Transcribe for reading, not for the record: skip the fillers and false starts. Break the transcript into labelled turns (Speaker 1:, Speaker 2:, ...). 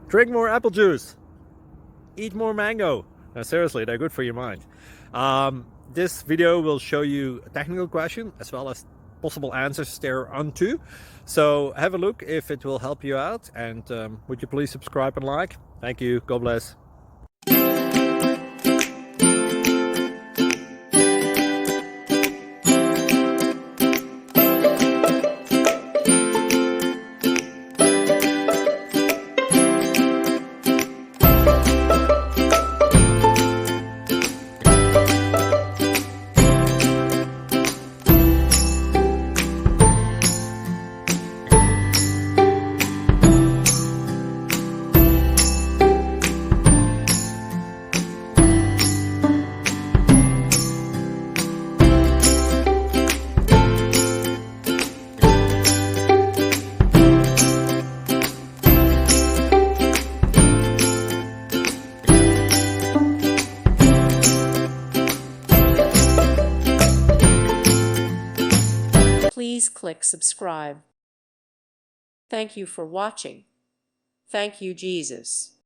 Speaker 1: Drink more apple juice. Eat more mango. No, seriously, they're good for your mind. This video will show you a technical question as well as possible answers thereunto. So have a look if it will help you out, and would you please subscribe and like? Thank you. God bless.
Speaker 2: Please click subscribe. Thank you for watching. Thank you, Jesus.